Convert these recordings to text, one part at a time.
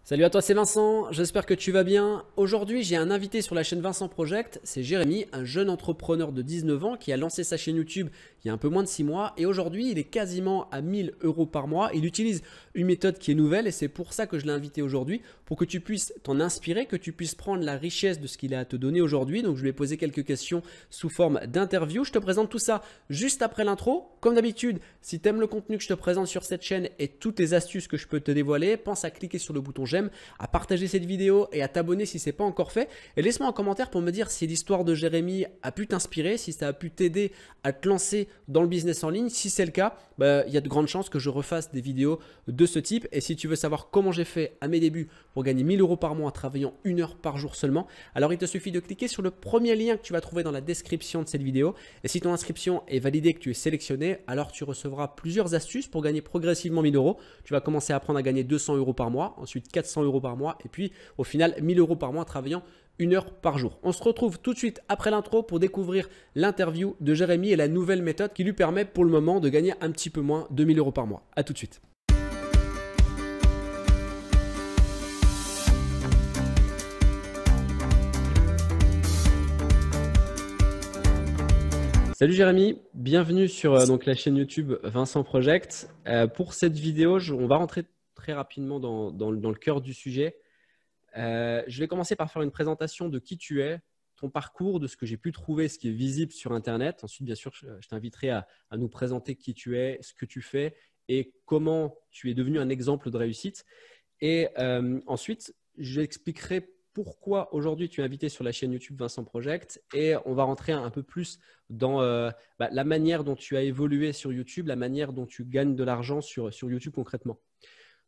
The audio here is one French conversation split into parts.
Salut à toi, c'est Vincent, j'espère que tu vas bien. Aujourd'hui, j'ai un invité sur la chaîne Vincent Project, c'est Jérémy, un jeune entrepreneur de 19 ans qui a lancé sa chaîne YouTube il y a un peu moins de 6 mois et aujourd'hui, il est quasiment à 1000 euros par mois. Il utilise une méthode qui est nouvelle et c'est pour ça que je l'ai invité aujourd'hui, pour que tu puisses t'en inspirer, que tu puisses prendre la richesse de ce qu'il a à te donner aujourd'hui. Donc, je lui ai posé quelques questions sous forme d'interview. Je te présente tout ça juste après l'intro. Comme d'habitude, si tu aimes le contenu que je te présente sur cette chaîne et toutes les astuces que je peux te dévoiler, pense à cliquer sur le bouton j'aime, à partager cette vidéo et à t'abonner si ce n'est pas encore fait. Et laisse-moi un commentaire pour me dire si l'histoire de Jérémy a pu t'inspirer, si ça a pu t'aider à te lancer dans le business en ligne. Si c'est le cas, il y a de grandes chances que je refasse des vidéos de ce type. Et si tu veux savoir comment j'ai fait à mes débuts pour gagner 1000 euros par mois en travaillant 1 heure par jour seulement, alors il te suffit de cliquer sur le premier lien que tu vas trouver dans la description de cette vidéo. Et si ton inscription est validée, que tu es sélectionné, alors tu recevras plusieurs astuces pour gagner progressivement 1000 euros. Tu vas commencer à apprendre à gagner 200 euros par mois, ensuite 400 euros par mois et puis au final 1000 euros par mois en travaillant 1 heure par jour. On se retrouve tout de suite après l'intro pour découvrir l'interview de Jérémy et la nouvelle méthode qui lui permet pour le moment de gagner un petit peu moins de 1000 euros par mois. A tout de suite. Salut Jérémy, bienvenue sur donc la chaîne YouTube Vincent Project. Pour cette vidéo, on va rentrer très rapidement dans le cœur du sujet. Je vais commencer par faire une présentation de qui tu es, ton parcours, de ce que j'ai pu trouver, ce qui est visible sur Internet. Ensuite, bien sûr, je t'inviterai à nous présenter qui tu es, ce que tu fais et comment tu es devenu un exemple de réussite. Et ensuite, j'expliquerai pourquoi aujourd'hui tu es invité sur la chaîne YouTube Vincent Project et on va rentrer un peu plus dans la manière dont tu as évolué sur YouTube, la manière dont tu gagnes de l'argent sur YouTube concrètement.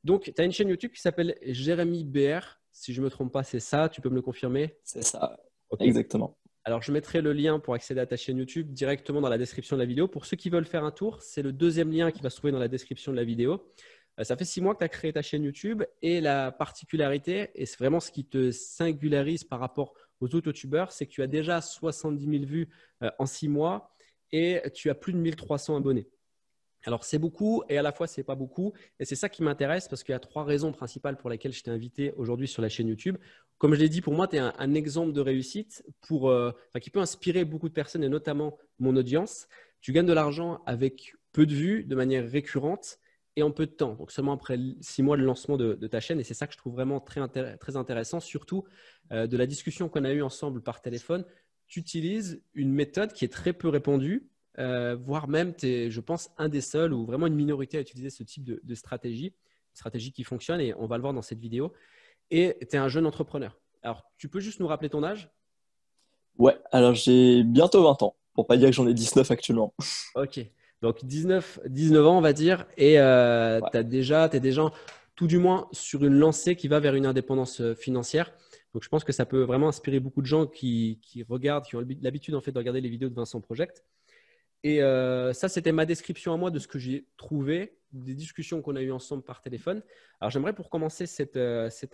Donc, tu as une chaîne YouTube qui s'appelle Jérémy BR. Si je ne me trompe pas, c'est ça. Tu peux me le confirmer? C'est ça, Ok. exactement. Alors, je mettrai le lien pour accéder à ta chaîne YouTube directement dans la description de la vidéo. Pour ceux qui veulent faire un tour, c'est le deuxième lien qui va se trouver dans la description de la vidéo. Ça fait 6 mois que tu as créé ta chaîne YouTube et la particularité, et c'est vraiment ce qui te singularise par rapport aux autres YouTubeurs, c'est que tu as déjà 70 000 vues en 6 mois et tu as plus de 1300 abonnés. Alors, c'est beaucoup et à la fois, c'est pas beaucoup. Et c'est ça qui m'intéresse parce qu'il y a 3 raisons principales pour lesquelles je t'ai invité aujourd'hui sur la chaîne YouTube. Comme je l'ai dit, pour moi, tu es un exemple de réussite qui peut inspirer beaucoup de personnes et notamment mon audience. Tu gagnes de l'argent avec peu de vues, de manière récurrente et en peu de temps. Donc, seulement après 6 mois de lancement de ta chaîne. Et c'est ça que je trouve vraiment très intéressant, surtout de la discussion qu'on a eue ensemble par téléphone. Tu utilises une méthode qui est très peu répandue. Voire même, tu es, je pense, un des seuls ou vraiment une minorité à utiliser ce type de stratégie, une stratégie qui fonctionne et on va le voir dans cette vidéo. Et tu es un jeune entrepreneur. Alors, tu peux juste nous rappeler ton âge? Ouais, alors j'ai bientôt 20 ans, pour pas dire que j'en ai 19 actuellement. Ok, donc 19 ans, on va dire, et Ouais. t'es déjà tout du moins sur une lancée qui va vers une indépendance financière. Donc, je pense que ça peut vraiment inspirer beaucoup de gens qui regardent, qui ont l'habitude en fait de regarder les vidéos de Vincent Project. Et ça, c'était ma description à moi de ce que j'ai trouvé, des discussions qu'on a eues ensemble par téléphone. Alors, j'aimerais pour commencer cette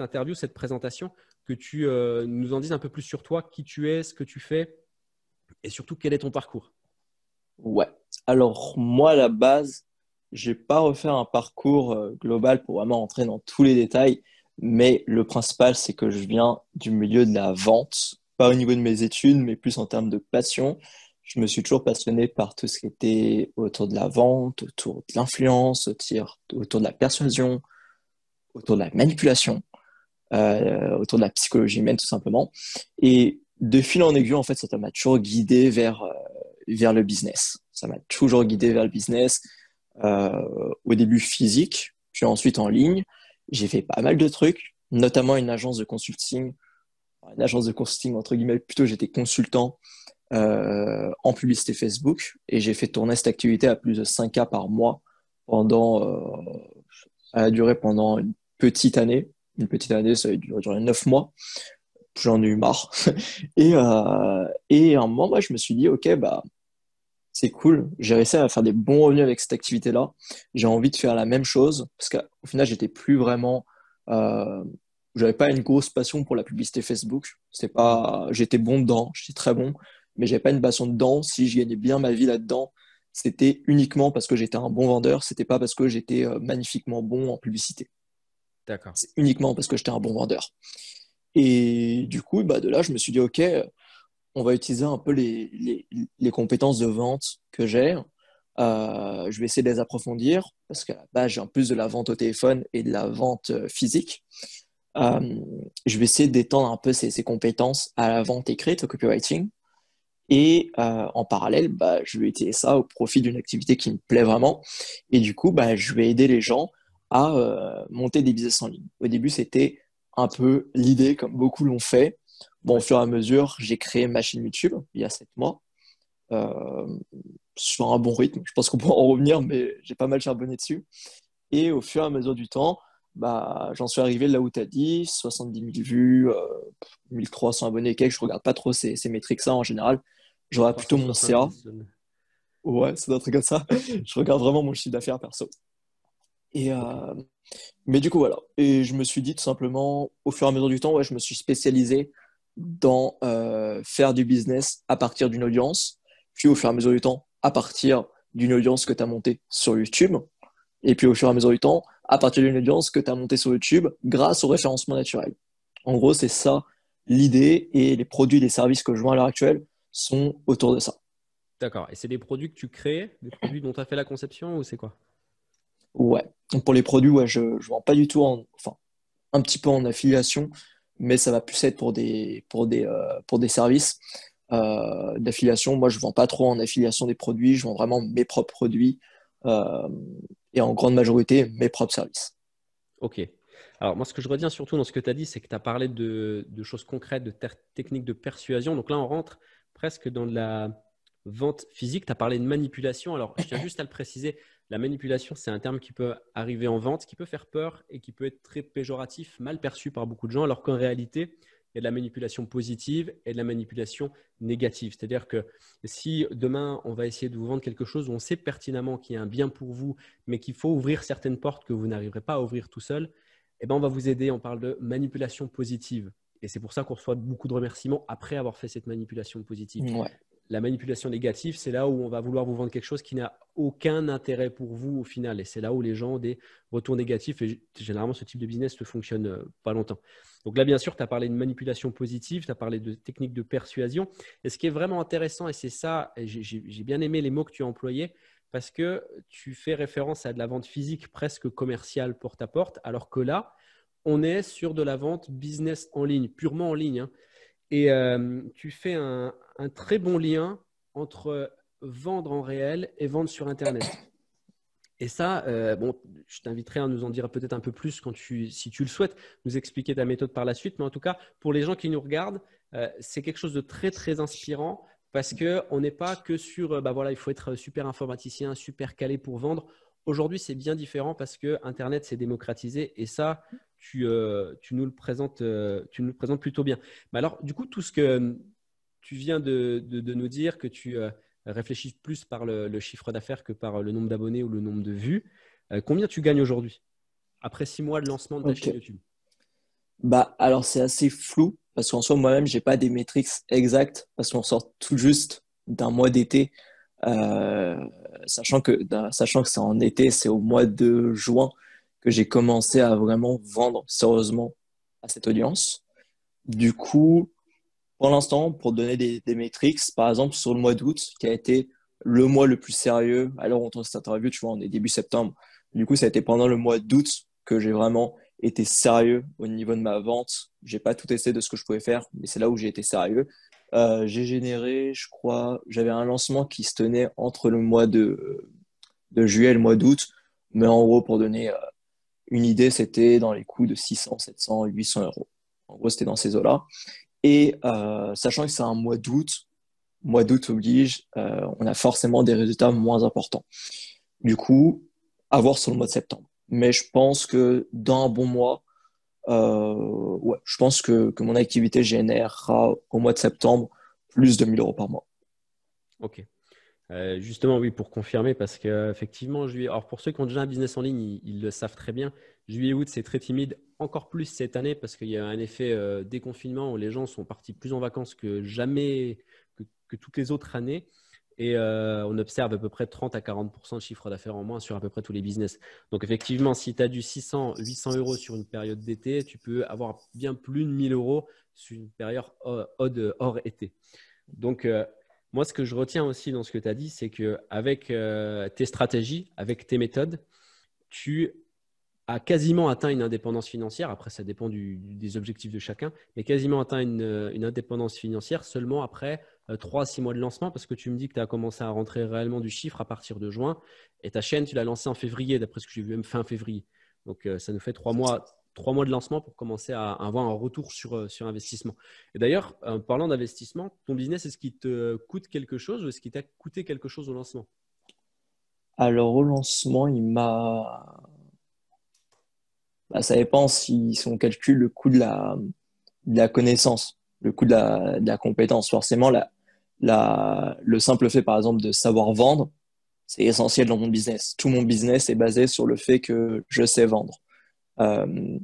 interview, cette présentation, que tu nous en dises un peu plus sur toi, qui tu es, ce que tu fais et surtout quel est ton parcours. Ouais. Alors moi, à la base, j'ai pas refaire un parcours global pour vraiment entrer dans tous les détails, mais le principal, c'est que je viens du milieu de la vente, pas au niveau de mes études, mais plus en termes de passion. Je me suis toujours passionné par tout ce qui était autour de la vente, autour de l'influence, autour de la persuasion, autour de la manipulation. Autour de la psychologie humaine tout simplement. Et de fil en aiguille, en fait, ça m'a toujours guidé vers le business. Ça m'a toujours guidé vers le business, au début physique, puis ensuite en ligne. J'ai fait pas mal de trucs, notamment une agence de consulting entre guillemets, plutôt j'étais consultant en publicité Facebook et j'ai fait tourner cette activité à plus de 5K par mois pendant, elle a duré pendant une petite année. Une petite année, ça a duré 9 mois. J'en ai eu marre. Et à un moment, moi, je me suis dit, OK, bah, c'est cool. J'ai réussi à faire des bons revenus avec cette activité-là. J'ai envie de faire la même chose parce qu'au final, j'étais plus vraiment, euh, j'avais pas une grosse passion pour la publicité Facebook. C'était pas, j'étais bon dedans, j'étais très bon, mais j'avais pas une passion dedans. Si je gagnais bien ma vie là-dedans, c'était uniquement parce que j'étais un bon vendeur. C'était pas parce que j'étais magnifiquement bon en publicité. D'accord. C'est uniquement parce que j'étais un bon vendeur. Et du coup, bah, de là, je me suis dit, OK, on va utiliser un peu les compétences de vente que j'ai. Je vais essayer de les approfondir parce qu'à la base, j'ai en plus de la vente au téléphone et de la vente physique. Euh, je vais essayer d'étendre un peu ces compétences à la vente écrite, au copywriting. Et en parallèle, bah, je vais utiliser ça au profit d'une activité qui me plaît vraiment. Et du coup, bah, je vais aider les gens à monter des business en ligne. Au début, c'était un peu l'idée, comme beaucoup l'ont fait. Bon, au Ouais. fur et à mesure, j'ai créé ma chaîne YouTube il y a 7 mois, euh, sur un bon rythme. Je pense qu'on pourra en revenir, mais j'ai pas mal charbonné dessus. Et au fur et à mesure du temps, bah, j'en suis arrivé là où tu as dit, 70 000 vues, 1300 abonnés, quelques. Je regarde pas trop ces métriques-là en général. Je regarde plutôt mon CA. 370. Ouais, c'est un truc comme ça. Je regarde vraiment mon chiffre d'affaires perso. Et, Ok. mais du coup, voilà. Et je me suis dit tout simplement, au fur et à mesure du temps, ouais, je me suis spécialisé dans faire du business à partir d'une audience. Puis au fur et à mesure du temps, à partir d'une audience que tu as montée sur YouTube. Et puis au fur et à mesure du temps, à partir d'une audience que tu as montée sur YouTube grâce au référencement naturel. En gros, c'est ça l'idée et les produits et les services que je vends à l'heure actuelle sont autour de ça. D'accord. Et c'est des produits que tu crées, des produits dont tu as fait la conception ou c'est quoi? Ouais. Donc pour les produits, ouais, je vends pas du tout enfin, un petit peu en affiliation, mais ça va plus être pour des services d'affiliation. Moi, je vends pas trop en affiliation des produits, je vends vraiment mes propres produits euh, et en grande majorité mes propres services. Ok. Alors, moi, ce que je retiens surtout dans ce que tu as dit, c'est que tu as parlé de choses concrètes, de techniques de persuasion. Donc là, on rentre presque dans de la vente physique. Tu as parlé de manipulation. Alors, je tiens juste à le préciser. La manipulation, c'est un terme qui peut arriver en vente, qui peut faire peur et qui peut être très péjoratif, mal perçu par beaucoup de gens, alors qu'en réalité, il y a de la manipulation positive et de la manipulation négative. C'est-à-dire que si demain, on va essayer de vous vendre quelque chose où on sait pertinemment qu'il y a un bien pour vous, mais qu'il faut ouvrir certaines portes que vous n'arriverez pas à ouvrir tout seul, eh ben, on va vous aider. On parle de manipulation positive. Et c'est pour ça qu'on reçoit beaucoup de remerciements après avoir fait cette manipulation positive. Ouais. La manipulation négative, c'est là où on va vouloir vous vendre quelque chose qui n'a aucun intérêt pour vous au final. Et c'est là où les gens ont des retours négatifs. Et généralement, ce type de business ne fonctionne pas longtemps. Donc là, bien sûr, tu as parlé de manipulation positive, tu as parlé de techniques de persuasion. Et ce qui est vraiment intéressant, et c'est ça, et j'ai bien aimé les mots que tu as employés, parce que tu fais référence à de la vente physique presque commerciale porte-à-porte, alors que là, on est sur de la vente business en ligne, purement en ligne, hein. Et tu fais un très bon lien entre vendre en réel et vendre sur Internet. Et ça, bon, je t'inviterai à nous en dire peut-être un peu plus si tu le souhaites, nous expliquer ta méthode par la suite. Mais en tout cas, pour les gens qui nous regardent, c'est quelque chose de très, très inspirant parce qu'on n'est pas que sur, bah voilà, il faut être super informaticien, super calé pour vendre. Aujourd'hui, c'est bien différent parce que Internet s'est démocratisé et ça, tu nous le présentes plutôt bien. Mais alors, du coup, tout ce que tu viens de nous dire, que tu réfléchis plus par le chiffre d'affaires que par le nombre d'abonnés ou le nombre de vues, combien tu gagnes aujourd'hui après 6 mois de lancement de ta Ok. chaîne YouTube? Bah, alors c'est assez flou parce qu'en soi, moi-même, j'ai pas des métriques exactes parce qu'on sort tout juste d'un mois d'été, euh, sachant que c'est en été, c'est au mois de juin que j'ai commencé à vraiment vendre sérieusement à cette audience. Du coup, pour l'instant, pour donner des métriques, par exemple, sur le mois d'août, qui a été le mois le plus sérieux, alors on tourne cette interview, tu vois, on est début septembre. Du coup, ça a été pendant le mois d'août que j'ai vraiment été sérieux au niveau de ma vente. J'ai pas tout essayé de ce que je pouvais faire, mais c'est là où j'ai été sérieux. J'ai généré, je crois, j'avais un lancement qui se tenait entre le mois de juillet et le mois d'août, mais en gros, pour donner une idée, c'était dans les coûts de 600, 700, 800 euros. En gros, c'était dans ces eaux-là. Et sachant que c'est un mois d'août oblige, on a forcément des résultats moins importants. Du coup, à voir sur le mois de septembre. Mais je pense que dans un bon mois, ouais, je pense que mon activité générera au mois de septembre plus de 1 000 euros par mois. Ok. Justement, oui, pour confirmer, parce qu'effectivement, juillet, alors pour ceux qui ont déjà un business en ligne, ils le savent très bien. Juillet-août, c'est très timide, encore plus cette année, parce qu'il y a un effet déconfinement où les gens sont partis plus en vacances que jamais, que toutes les autres années. et on observe à peu près 30 à 40% de chiffre d'affaires en moins sur à peu près tous les business. Donc, effectivement, si tu as du 600, 800 euros sur une période d'été, tu peux avoir bien plus de 1000 euros sur une période hors été. Donc, moi, ce que je retiens aussi dans ce que tu as dit, c'est qu'avec tes stratégies, avec tes méthodes, tu a quasiment atteint une indépendance financière. Après, ça dépend des objectifs de chacun, mais quasiment atteint une indépendance financière seulement après 3 à 6 mois de lancement, parce que tu me dis que tu as commencé à rentrer réellement du chiffre à partir de juin, et ta chaîne, tu l'as lancée en février, d'après ce que j'ai vu, même fin février. Donc, ça nous fait 3 mois de lancement pour commencer à avoir un retour sur investissement. Et d'ailleurs, en parlant d'investissement, ton business, est-ce qu'il te coûte quelque chose ou est-ce qu'il t'a coûté quelque chose au lancement? Alors, au lancement, ça dépend si on calcule le coût de la connaissance, le coût de la compétence. Forcément, le simple fait, par exemple, de savoir vendre, c'est essentiel dans mon business. Tout mon business est basé sur le fait que je sais vendre. Euh,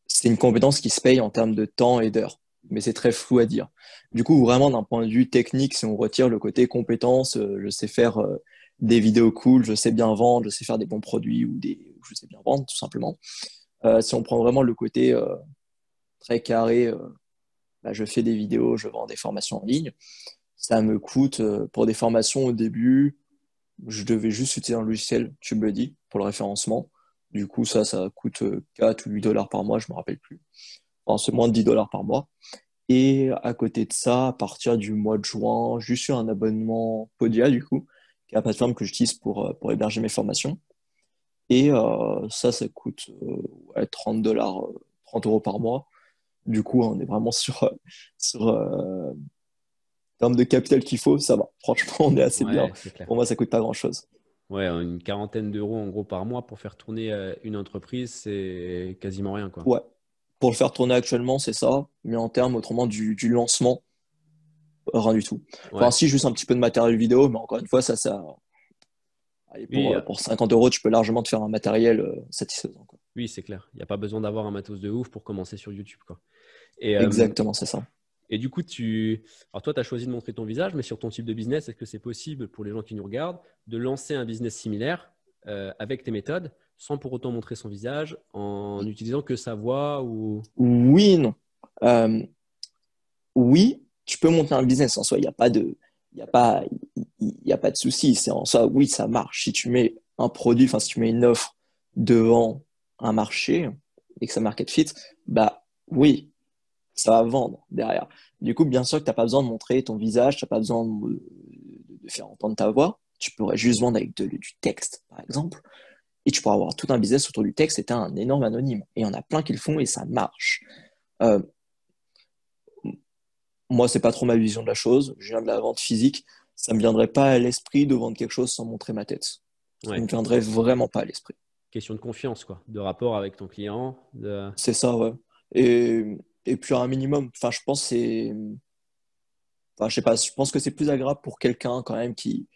c'est une compétence qui se paye en termes de temps et d'heures, mais c'est très flou à dire. Du coup, vraiment, d'un point de vue technique, si on retire le côté compétence, je sais faire des vidéos cool, je sais bien vendre, je sais faire des bons produits ou je sais bien vendre, tout simplement. Si on prend vraiment le côté très carré, je fais des vidéos, je vends des formations en ligne. Ça me coûte, pour des formations au début, je devais juste utiliser un logiciel TubeBuddy pour le référencement. Du coup, ça coûte 4 ou 8 dollars par mois, je me rappelle plus. Enfin, c'est moins de 10 dollars par mois. Et à côté de ça, à partir du mois de juin, j'ai eu un abonnement Podia, du coup, qui est la plateforme que j'utilise pour héberger mes formations. Et ça coûte 30 dollars, 30 euros par mois. Du coup, on est vraiment sur termes de capital qu'il faut, ça va. Franchement, on est assez bien. Ouais, c'est clair. Pour moi, ça coûte pas grand-chose. Ouais, une quarantaine d'euros en gros par mois pour faire tourner une entreprise, c'est quasiment rien, quoi. Ouais. Pour le faire tourner actuellement, c'est ça. Mais en termes, autrement, du lancement, rien du tout. Enfin, Ouais. si, juste un petit peu de matériel vidéo, mais encore une fois, allez, Oui, pour 50 euros, tu peux largement te faire un matériel satisfaisant, quoi. oui, c'est clair. Il n'y a pas besoin d'avoir un matos de ouf pour commencer sur YouTube, quoi. Et, Exactement, c'est ça. et du coup, alors toi, tu as choisi de montrer ton visage, mais sur ton type de business, est-ce que c'est possible pour les gens qui nous regardent de lancer un business similaire avec tes méthodes sans pour autant montrer son visage en utilisant que sa voix ou… Oui et non. Euh, oui, tu peux monter un business en soi. Il y a pas, il y a pas de souci. C'est en soi, oui, ça marche. Si tu mets un produit, enfin, si tu mets une offre devant un marché et que ça market fit, bah oui, ça va vendre derrière. Du coup, bien sûr que tu n'as pas besoin de montrer ton visage, tu n'as pas besoin de faire entendre ta voix. Tu pourrais juste vendre avec du texte, par exemple. Et tu pourras avoir tout un business autour du texte et tu un énorme anonyme. Et il y en a plein qui le font et ça marche. Euh, Moi, c'est pas trop ma vision de la chose. Je viens de la vente physique. Ça me viendrait pas à l'esprit de vendre quelque chose sans montrer ma tête. Ça me Ouais, viendrait vraiment pas à l'esprit. question de confiance, quoi, de rapport avec ton client. C'est ça, ouais. Et puis un minimum, enfin, je pense que je sais pas, je pense que c'est plus agréable pour quelqu'un quand même qui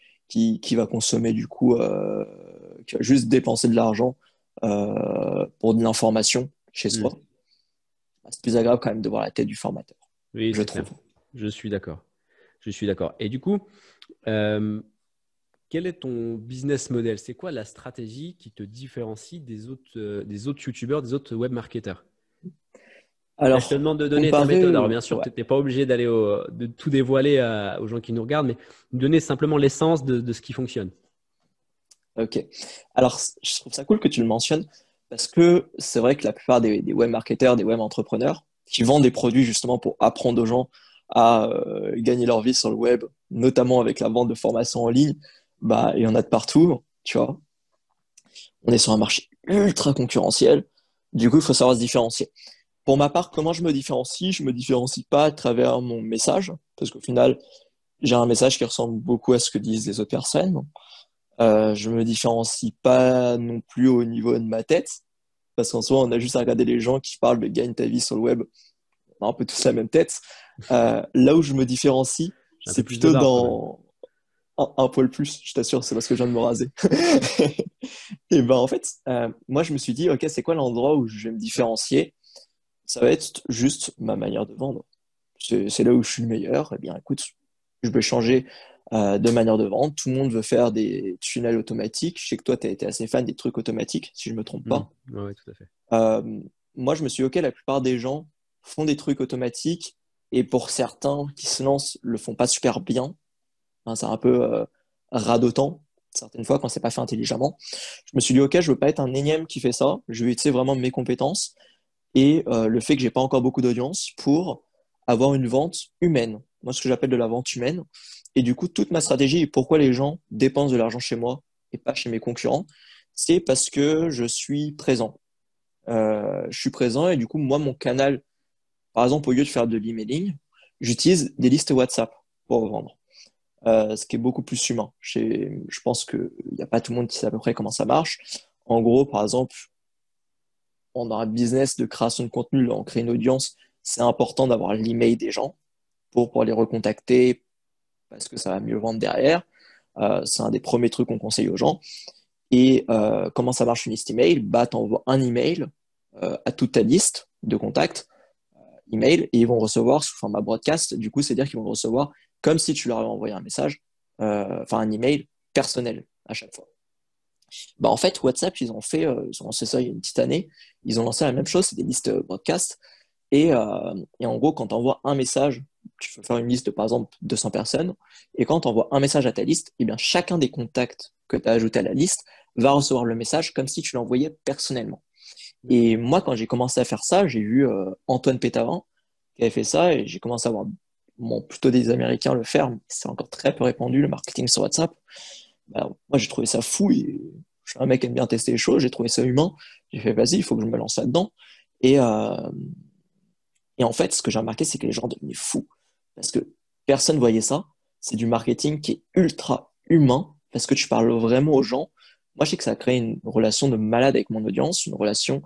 va consommer du coup, qui va juste dépenser de l'argent pour de l'information chez Hmm. soi. C'est plus agréable quand même de voir la tête du formateur, Oui, je c'est clair. trouve. Je suis d'accord. Je suis d'accord. Et du coup, euh, quel est ton business model? C'est quoi la stratégie qui te différencie des autres YouTubeurs, des autres web marketeurs? Là, je te Alors, demande de donner ta comparé méthode. Alors, au... bien sûr, Ouais, tu n'es pas obligé de tout dévoiler aux gens qui nous regardent, mais donner simplement l'essence de ce qui fonctionne. ok. Alors, je trouve ça cool que tu le mentionnes parce que c'est vrai que la plupart des web marketeurs, des web entrepreneurs qui vendent des produits justement pour apprendre aux gens à gagner leur vie sur le web, notamment avec la vente de formations en ligne, bah, il y en a de partout, tu vois. On est sur un marché ultra concurrentiel. Du coup, il faut savoir se différencier. Pour ma part, comment je me différencie? Je me différencie pas à travers mon message, parce qu'au final, j'ai un message qui ressemble beaucoup à ce que disent les autres personnes. Je me différencie pas non plus au niveau de ma tête, parce qu'en soi, on a juste à regarder les gens qui parlent de gagne ta vie sur le web. On a un peu tous la même tête. Là où je me différencie, J'ai un peu c'est plus de plutôt barbe quand même. dans un poil plus, je t'assure, c'est parce que je viens de me raser. Et ben en fait, moi je me suis dit, ok, c'est quoi l'endroit où je vais me différencier? Ça va être juste ma manière de vendre. C'est là où je suis le meilleur. Eh bien, écoute, Je veux changer de manière de vendre. Tout le monde veut faire des tunnels automatiques. Je sais que toi, tu as été assez fan des trucs automatiques, si je ne me trompe Hmm. pas. Ouais, ouais, tout à fait. Moi, je me suis dit, OK, la plupart des gens font des trucs automatiques et pour certains qui se lancent, le font pas super bien. Hein, c'est un peu radotant, certaines fois, quand c'est pas fait intelligemment. Je me suis dit, OK, je veux pas être un énième qui fait ça. Je vais utiliser vraiment mes compétences et le fait que j'ai pas encore beaucoup d'audience pour avoir une vente humaine. Moi, ce que j'appelle de la vente humaine. Et du coup, toute ma stratégie et pourquoi les gens dépensent de l'argent chez moi et pas chez mes concurrents, c'est parce que je suis présent. Je suis présent et du coup, moi, mon canal, par exemple, au lieu de faire de l'emailing, j'utilise des listes WhatsApp pour vendre. Ce qui est beaucoup plus humain. Je pense qu'il n'y a pas tout le monde qui sait à peu près comment ça marche. En gros, par exemple, on a un business de création de contenu, là, on crée une audience, c'est important d'avoir l'email des gens pour les recontacter parce que ça va mieux vendre derrière. C'est un des premiers trucs qu'on conseille aux gens. Et comment ça marche une liste email? Bah, tu envoies un email à toute ta liste de contacts, email, et ils vont recevoir sous format broadcast. Du coup, c'est-à-dire qu'ils vont recevoir comme si tu leur avais envoyé un message, enfin un email personnel à chaque fois. Bah, en fait, WhatsApp, ils ont lancé ça il y a une petite année. Ils ont lancé la même chose, c'est des listes broadcast. Et en gros, quand tu envoies un message, tu peux faire une liste de, par exemple, 200 personnes. Et quand tu envoies un message à ta liste, eh bien, chacun des contacts que tu as ajouté à la liste va recevoir le message comme si tu l'envoyais personnellement. D'accord. Et moi, quand j'ai commencé à faire ça, j'ai vu Antoine Pétavin qui avait fait ça et j'ai commencé à voir bon, plutôt des Américains le faire, mais c'est encore très peu répandu, le marketing sur WhatsApp. Bah, moi, j'ai trouvé ça fou et je suis un mec qui aime bien tester les choses, j'ai trouvé ça humain. J'ai fait, vas-y, il faut que je me lance là-dedans. Et, euh, et en fait, ce que j'ai remarqué, c'est que les gens devenaient fous parce que personne voyait ça. C'est du marketing qui est ultra humain parce que tu parles vraiment aux gens. Moi, je sais que ça a créé une relation de malade avec mon audience, une relation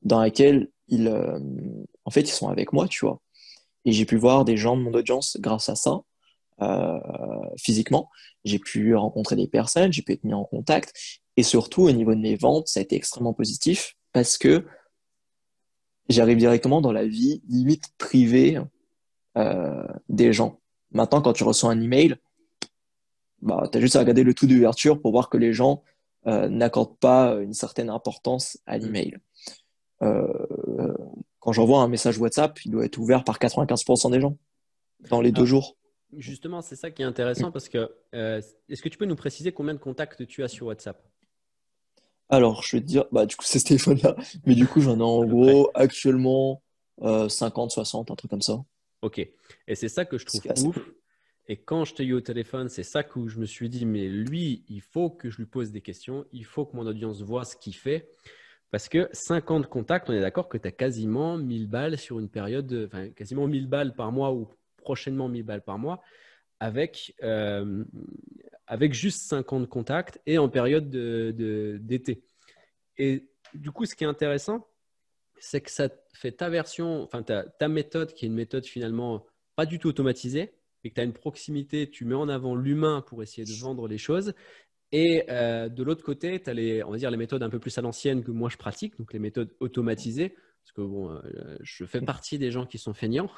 dans laquelle en fait, ils sont avec moi, tu vois. Et j'ai pu voir des gens de mon audience grâce à ça, euh, physiquement. J'ai pu rencontrer des personnes, j'ai pu être mis en contact. Et surtout, au niveau de mes ventes, ça a été extrêmement positif parce que j'arrive directement dans la vie limite privée des gens. Maintenant, quand tu reçois un email, bah, tu as juste à regarder le taux d'ouverture pour voir que les gens n'accordent pas une certaine importance à Hmm. l'email. Euh, Quand j'envoie un message WhatsApp, il doit être ouvert par 95% des gens dans les deux Alors, jours. justement, c'est ça qui est intéressant parce que est-ce que tu peux nous préciser combien de contacts tu as sur WhatsApp? Alors, je vais te dire, bah, du coup, c'est ce téléphone-là. Mais du coup, j'en ai À en peu près. gros actuellement 50, 60, un truc comme ça. Ok. Et c'est ça que je Ce qui trouve est assez peu. ouf. Et quand je t'ai eu au téléphone, c'est ça que je me suis dit, mais lui, il faut que je lui pose des questions, il faut que mon audience voit ce qu'il fait. Parce que 50 contacts, on est d'accord que tu as quasiment 1000 balles sur une période, enfin quasiment 1000 balles par mois ou prochainement 1000 balles par mois avec, avec juste 50 contacts et en période d'été. Et du coup, ce qui est intéressant, c'est que ça fait ta version, enfin ta méthode qui est une méthode finalement pas du tout automatisée et que tu as une proximité, tu mets en avant l'humain pour essayer de vendre les choses. Et de l'autre côté, tu as les, on va dire, les méthodes un peu plus à l'ancienne que moi je pratique, donc les méthodes automatisées, parce que bon, je fais partie des gens qui sont feignants.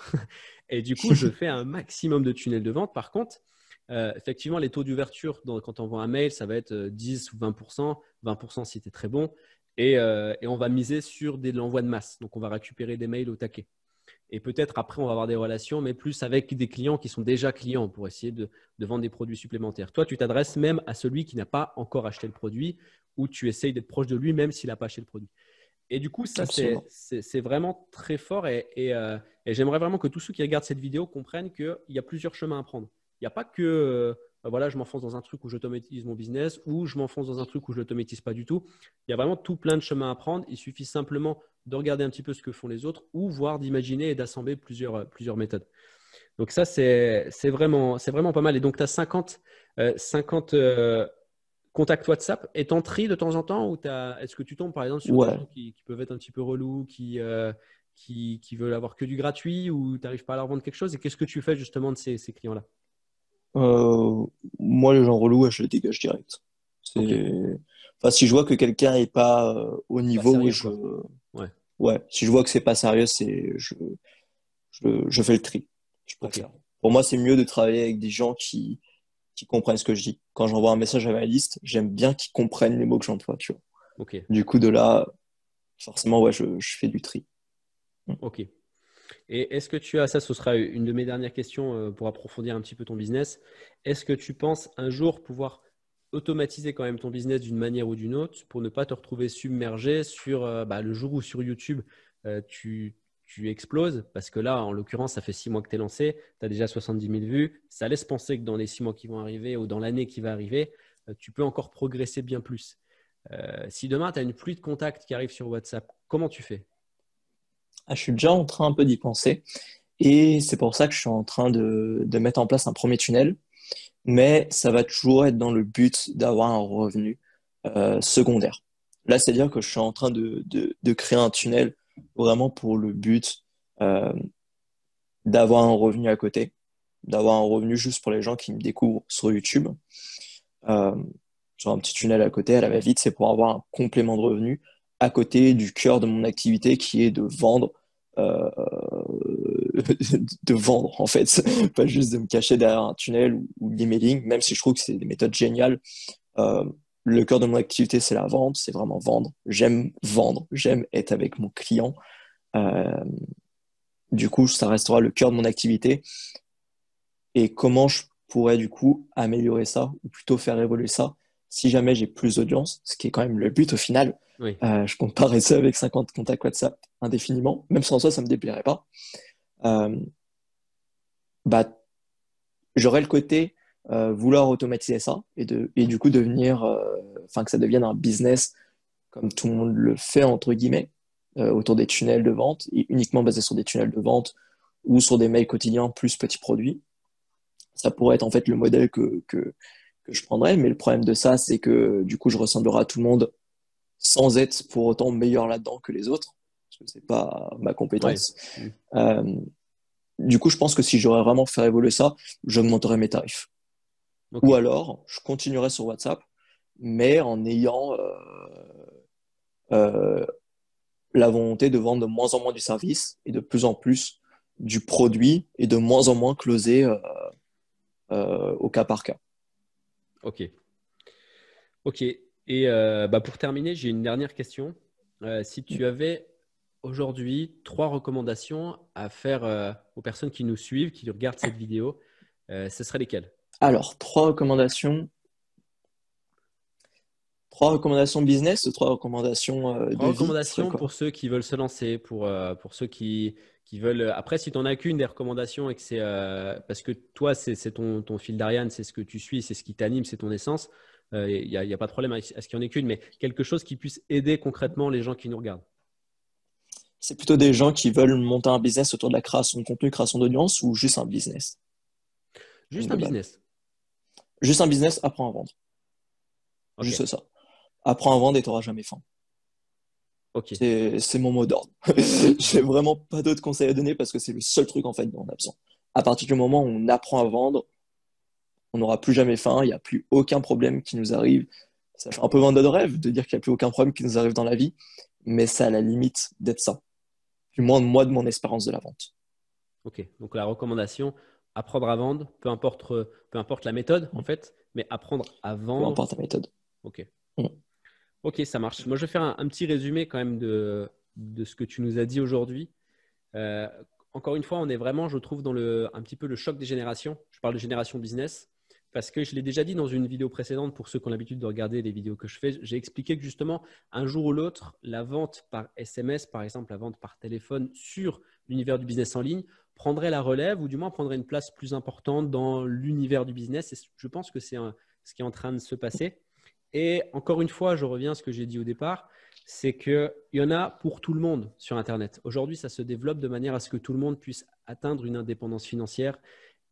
Et du coup, je fais un maximum de tunnels de vente. Par contre, effectivement, les taux d'ouverture quand on envoie un mail, ça va être 10 ou 20%, 20% si tu es très bon. Et on va miser sur de l'envoi de masse. Donc, on va récupérer des mails au taquet. Et peut-être après, on va avoir des relations, mais plus avec des clients qui sont déjà clients pour essayer de vendre des produits supplémentaires. Toi, tu t'adresses même à celui qui n'a pas encore acheté le produit ou tu essayes d'être proche de lui même s'il n'a pas acheté le produit. Et du coup, ça, Absolument. c'est vraiment très fort. Et j'aimerais vraiment que tous ceux qui regardent cette vidéo comprennent qu'il y a plusieurs chemins à prendre. Il n'y a pas que, voilà, je m'enfonce dans un truc où j'automatise mon business ou je m'enfonce dans un truc où je ne l'automatise pas du tout. Il y a vraiment tout plein de chemins à prendre. Il suffit simplement de regarder un petit peu ce que font les autres ou voir d'imaginer et d'assembler plusieurs méthodes. Donc ça, c'est vraiment pas mal. Et donc, tu as 50 contact WhatsApp et t'en tries de temps en temps ou est-ce que tu tombes par exemple sur des Ouais. gens qui peuvent être un petit peu relous, qui veulent avoir que du gratuit ou tu n'arrives pas à leur vendre quelque chose et qu'est-ce que tu fais justement de ces clients-là? Euh, Moi, les gens relous, ouais, je les dégage direct. Ok, Enfin, si je vois que quelqu'un est pas au pas niveau, sérieux quoi. Ouais, ouais, si je vois que c'est pas sérieux, je fais le tri. Je ok. préfère. Pour moi, c'est mieux de travailler avec des gens qui comprennent ce que je dis. Quand j'envoie un message à ma liste, j'aime bien qu'ils comprennent les mots que j'emploie, tu vois. Ok, Du coup, de là, forcément, ouais, je fais du tri. Mm. ok. Et est-ce que tu as, ça ce sera une de mes dernières questions pour approfondir un petit peu ton business, est-ce que tu penses un jour pouvoir automatiser quand même ton business d'une manière ou d'une autre pour ne pas te retrouver submergé sur le jour où sur YouTube tu exploses? Parce que là, en l'occurrence, ça fait 6 mois que tu es lancé, tu as déjà 70 000 vues, ça laisse penser que dans les 6 mois qui vont arriver ou dans l'année qui va arriver, tu peux encore progresser bien plus. Si demain, tu as une pluie de contacts qui arrivent sur WhatsApp, comment tu fais? Ah, je suis déjà en train un peu d'y penser. Et c'est pour ça que je suis en train de mettre en place un premier tunnel. Mais ça va toujours être dans le but d'avoir un revenu secondaire. Là, c'est-à-dire que je suis en train de créer un tunnel vraiment pour le but euh, d'avoir un revenu à côté, d'avoir un revenu juste pour les gens qui me découvrent sur YouTube. Euh, Genre un petit tunnel à côté, à la va-vite, c'est pour avoir un complément de revenu à côté du cœur de mon activité qui est de vendre, euh, de vendre en fait, pas juste de me cacher derrière un tunnel ou l'emailing, même si je trouve que c'est des méthodes géniales. Euh, le cœur de mon activité, c'est la vente, c'est vraiment vendre, j'aime être avec mon client. Euh, du coup, ça restera le cœur de mon activité. Et comment je pourrais du coup améliorer ça, ou plutôt faire évoluer ça, si jamais j'ai plus d'audience, ce qui est quand même le but au final. Oui, Je compte pas rester avec 50 contacts WhatsApp indéfiniment, même sans ça me déplairait pas. Euh, bah, J'aurais le côté vouloir automatiser ça et du coup devenir, enfin que ça devienne un business comme tout le monde le fait entre guillemets, autour des tunnels de vente et uniquement basé sur des tunnels de vente ou sur des mails quotidiens plus petits produits. Ça pourrait être en fait le modèle que je prendrais, mais le problème de ça, c'est que du coup, je ressemblerai à tout le monde sans être pour autant meilleur là-dedans que les autres, parce que c'est pas ma oui. compétence. Euh, du coup, je pense que si j'aurais vraiment fait évoluer ça, j'augmenterais mes tarifs. Ok, Ou alors, je continuerai sur WhatsApp, mais en ayant euh, la volonté de vendre de moins en moins du service et de plus en plus du produit et de moins en moins closer au cas par cas. ok, ok. Et pour terminer, j'ai une dernière question. Si tu avais aujourd'hui 3 recommandations à faire aux personnes qui nous suivent, qui regardent cette vidéo, ce seraient lesquelles? Alors, trois recommandations business ou trois recommandations de Trois vie, ce serait recommandations quoi? pour ceux qui veulent se lancer, pour ceux qui veulent. Après, si tu n'en as qu'une des recommandations et que c'est parce que toi, c'est ton fil d'Ariane, c'est ce que tu suis, c'est ce qui t'anime, c'est ton essence, y a pas de problème à ce qu'il n'y en ait qu'une, mais quelque chose qui puisse aider concrètement les gens qui nous regardent. C'est plutôt des gens qui veulent monter un business autour de la création de contenu, création d'audience ou juste un business en Juste un global. business. Juste un business, apprends à vendre. Ok, Juste ça. Apprends à vendre et tu n'auras jamais faim. ok, C'est mon mot d'ordre. J'ai vraiment pas d'autres conseils à donner parce que c'est le seul truc en fait dont on a besoin. À partir du moment où on apprend à vendre, on n'aura plus jamais faim, il n'y a plus aucun problème qui nous arrive. Ça fait un peu vendeur de rêve de dire qu'il n'y a plus aucun problème qui nous arrive dans la vie, mais ça a la limite d'être ça. Du moins, moi, de mon expérience de la vente. ok. Donc la recommandation, apprendre à vendre, peu importe la méthode en fait, mais apprendre à Peu vendre. importe la méthode. Ok. Mm. Ok, ça marche. Moi, je vais faire un petit résumé quand même de ce que tu nous as dit aujourd'hui. Euh, Encore une fois, on est vraiment, je trouve, dans un petit peu le choc des générations. Je parle de génération business parce que je l'ai déjà dit dans une vidéo précédente pour ceux qui ont l'habitude de regarder les vidéos que je fais. J'ai expliqué que justement, un jour ou l'autre, la vente par SMS, par exemple, la vente par téléphone sur l'univers du business en ligne, prendrait la relève ou du moins prendrait une place plus importante dans l'univers du business. Et je pense que c'est ce qui est en train de se passer. Et encore une fois, je reviens à ce que j'ai dit au départ, c'est qu'il y en a pour tout le monde sur Internet. Aujourd'hui, ça se développe de manière à ce que tout le monde puisse atteindre une indépendance financière.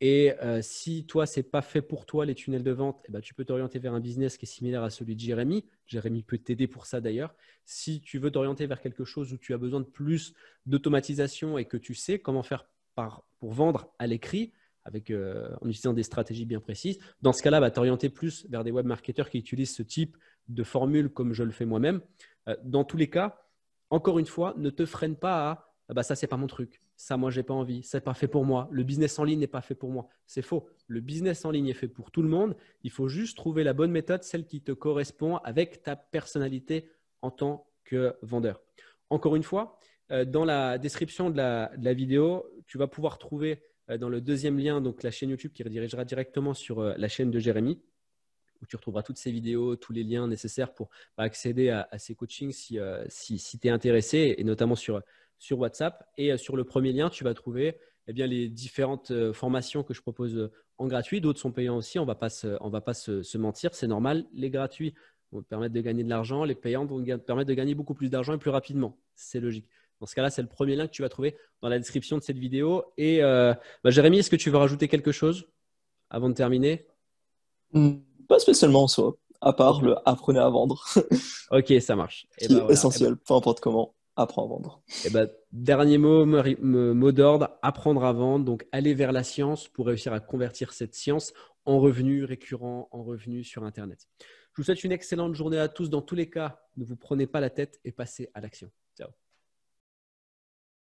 Et si toi, ce n'est pas fait pour toi, les tunnels de vente, eh ben, tu peux t'orienter vers un business qui est similaire à celui de Jérémy. Jérémy peut t'aider pour ça d'ailleurs. Si tu veux t'orienter vers quelque chose où tu as besoin de plus d'automatisation et que tu sais comment faire pour vendre à l'écrit, en utilisant des stratégies bien précises. Dans ce cas-là, t'orienter plus vers des web marketeurs qui utilisent ce type de formule comme je le fais moi-même. Dans tous les cas, encore une fois, ne te freine pas ah bah ça, c'est pas mon truc. Ça, moi, j'ai pas envie. C'est pas fait pour moi. Le business en ligne n'est pas fait pour moi. C'est faux. Le business en ligne est fait pour tout le monde. Il faut juste trouver la bonne méthode, celle qui te correspond avec ta personnalité en tant que vendeur. Encore une fois, dans la description de la vidéo, tu vas pouvoir trouver dans le deuxième lien donc la chaîne YouTube qui redirigera directement sur la chaîne de Jérémy, où tu retrouveras toutes ces vidéos, tous les liens nécessaires pour accéder à ces coachings si tu es intéressé, et notamment sur WhatsApp. Et sur le premier lien, tu vas trouver les différentes formations que je propose en gratuit. D'autres sont payants aussi, on ne va pas se mentir, c'est normal. Les gratuits vont te permettre de gagner de l'argent, les payants vont te permettre de gagner beaucoup plus d'argent et plus rapidement. C'est logique. Dans ce cas-là, c'est le premier lien que tu vas trouver dans la description de cette vidéo. Et Jérémy, est-ce que tu veux rajouter quelque chose avant de terminer? Pas spécialement en soi, à part Ok, le apprenez à vendre, ok, ça marche. Et qui ben est voilà. essentiel, peu importe comment, apprends à vendre. Dernier mot d'ordre, apprendre à vendre. Donc, aller vers la science pour réussir à convertir cette science en revenus récurrents, en revenus sur Internet. Je vous souhaite une excellente journée à tous. Dans tous les cas, ne vous prenez pas la tête et passez à l'action. Ciao.